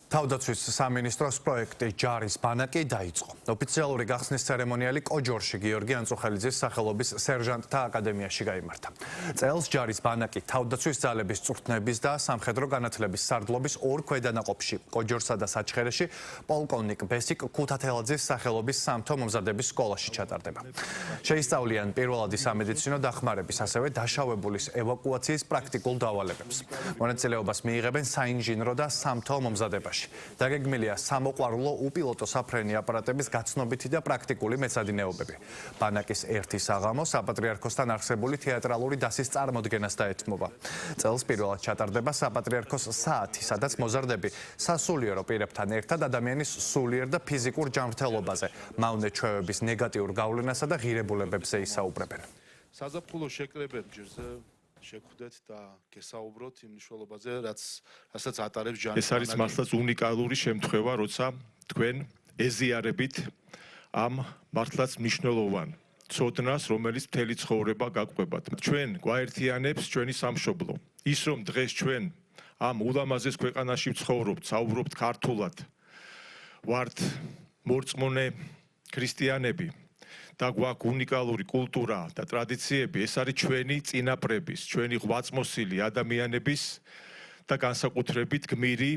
თავდაცვის სამინისტროს პროექტი ჯარის ბანაკი დაიწყო. ოფიციალური გახსნის ცერემონიალი კოჯორში გიორგი ანწუხელიძის სახელობის სერჟანტთა აკადემიაში გაიმართა. წელს ჯარის ბანაკი თავდაცვის ძალების წვრთნების და სამხედრო განათლების სარდლობის ორ ქვედანაყოფში, კოჯორსა და საჩხერეში, პოლკოვნიკ ბესიკ ქუთათელაძის სახელობის სამთო მომზადების სკოლაში ჩატარდება. შეისწავლიან პირველადი სამედიცინო დახმარების, ასევე დაშავებულის ევაკუაციის პრაქტიკულ დავალებებს. მონაწილეობას მიიღებენ საინჟინრო და სამთო მომზადებაში. დაგეგმილია სამოყვარულო უპილოტო საფრენი აპარატების გაცნობითი და პრაქტიკული მეცადინეობები. ბანაკის ერთი საღამო საპატრიარქოსთან არსებული თეატრალური დასის წარმოდგენას დაეთმობა. წელს პირველად ჩატარდება საპატრიარქოს საათი, სადაც მოზარდები სასულიერო პირებთან ერთად ადამიანის სულიერ და ფიზიკურ ჯანმრთელობაზე, მავნე ჩვევების ნეგატიურ გავლენასა და ღირებულებებზე ისაუბრებენ. საზაფხულო შეკრებენ ჯერზე შეხვდეთ და გესაუბროთ იმ მნიშვნელობაზე, რასაც ატარებს ჯარის ბანაკი. ეს არის მართლაც უნიკალური შემთხვევა, როცა თქვენ ეზიარებით ამ მართლაც მნიშვნელოვან ცოდნას, რომელიც მთელი ცხოვრება გაგვყვებათ. ჩვენ გვაერთიანებს ჩვენი სამშობლო. ის რომ დღეს ჩვენ ამ ულამაზეს ქვეყანაში ვცხოვრობთ, საუბრობთ ქართულად, ვართ მორწმუნე ქრისტიანები და გვაქვს უნიკალური კულტურა და ტრადიციები, ეს არის ჩვენი წინაპრების, ჩვენი ღვაწმოსილი ადამიანების და განსაკუთრებით გმირი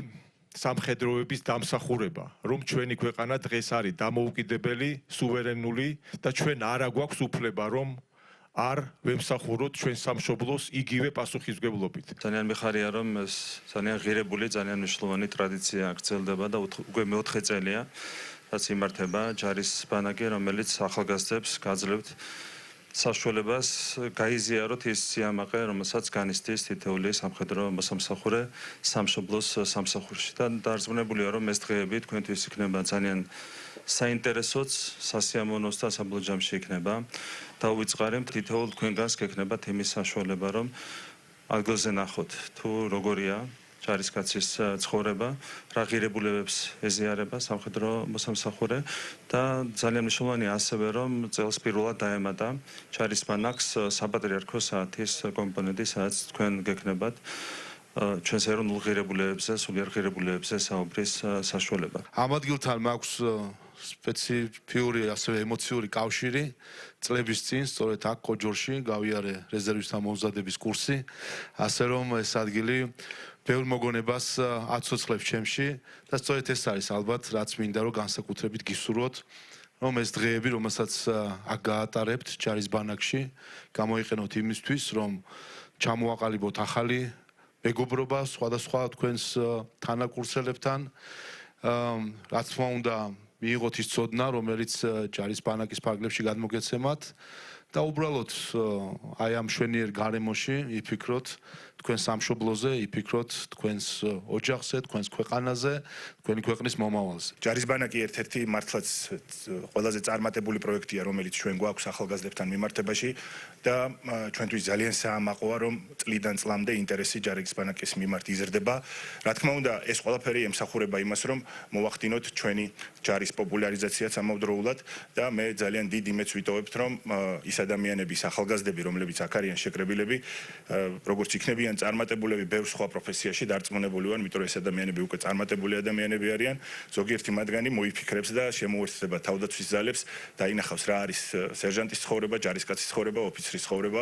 სამხედროების დამსახურება, რომ ჩვენი ქვეყანა დღეს არის დამოუკიდებელი, სუვერენული და ჩვენ არა გვაქვს უფლება, რომ არ ვემსახუროთ ჩვენ სამშობლოს იგივე პასუხისმგებლობით. ძალიან მიხარია, რომ ეს ძალიან ღირებული, ძალიან მნიშვნელოვანი ტრადიცია გრძელდება და უკვე მეოთხე წელია, რაც იმართება ჯარის ბანაკი, რომელიც ახალგაზრდებს გაძლევთ საშუალებას გაიზიაროთ ის სიამაყე, რომელსაც განიცდის თითოეული სამხედრო მოსამსახურე სამშობლოს სამსახურში. და დარწმუნებულია, რომ ეს დღეები თქვენთვის იქნება ძალიან საინტერესოც, სასიამოვნოც და საბოლოო ჯამში იქნება დაუვიწყარი. თითოეულ თქვენგანს გექნებათ იმის საშუალება, რომ ადგილზე ნახოთ თუ როგორია ჯარისკაცის ცხოვრება, რა ღირებულებებს ეზიარება სამხედრო მოსამსახურე და ძალიან მნიშვნელოვანია ასევე, რომ წელს პირველად დაემატა ჯარის ბანაკს საპატრიარქო საათის კომპონენტი, სადაც თქვენ გექნებათ ჩვენს ეროვნულ ღირებულებებზე, სულიერ ღირებულებებზე საუბრის საშუალება. ამ ადგილთან მაქვს სპეციფიური, ასევე ემოციური კავშირი. წლების წინ სწორედ აქ კოჯორში გავიარე რეზერვისტთა მომზადების კურსი, ასე რომ ეს ადგილი ბევრ მოგონებას აცოცხლებს ჩემში და სწორედ ეს არის ალბათ, რაც მინდა რომ განსაკუთრებით გისურვოთ, რომ ეს დღეები, რომელსაც აქ გაატარებთ ჯარის ბანაკში, გამოიყენოთ იმისთვის, რომ ჩამოაყალიბოთ ახალი მეგობრობა სხვადასხვა თქვენს თანაკურსელებთან, რაც თქმა უნდა მიიღოთ ის ცოდნა, რომელიც ჯარის ბანაკის ფარგლებში გადმოგეცემათ და უბრალოდ აი ამ მშვენიერ გარემოში იფიქროთ თქვენ სამშობლოზე, იფიქროთ თქვენს ოჯახზე, თქვენს ქვეყანაზე, თქვენი ქვეყნის მომავალზე. ჯარის ბანაკი ერთ-ერთი მართლაც ყველაზე წარმატებული პროექტია, რომელიც ჩვენ გვაქვს ახალგაზრდებთან მიმართებაში და ჩვენთვის ძალიან საამაყოა, რომ წლიდან წლამდე ინტერესი ჯარის ბანაკის მიმართ იზრდება. რა თქმა უნდა, ეს ყველაფერი ემსახურება იმას, რომ მოვახდინოთ ჩვენი ჯარის პოპულარიზაციაც ამავდროულად და მე ძალიან დიდ იმედს ვიტოვებთ, რომ ის ადამიანების ახალგაზრდები, რომლებიც აქ არიან შეკრებილები, როგორც იქნებიან წარმატებულები ბევრ სხვა პროფესიაში დარწმუნებული ვარ, იმიტომ რომ ეს ადამიანები უკვე წარმატებული ადამიანები არიან. ზოგიერთი მათგანი მოიფიქრებს და შემოერთდება თავდაცვის ძალებს და ინახავს რა არის სერჟანტის ცხოვრება, ჯარისკაცის ცხოვრება, ოფიცრის ცხოვრება.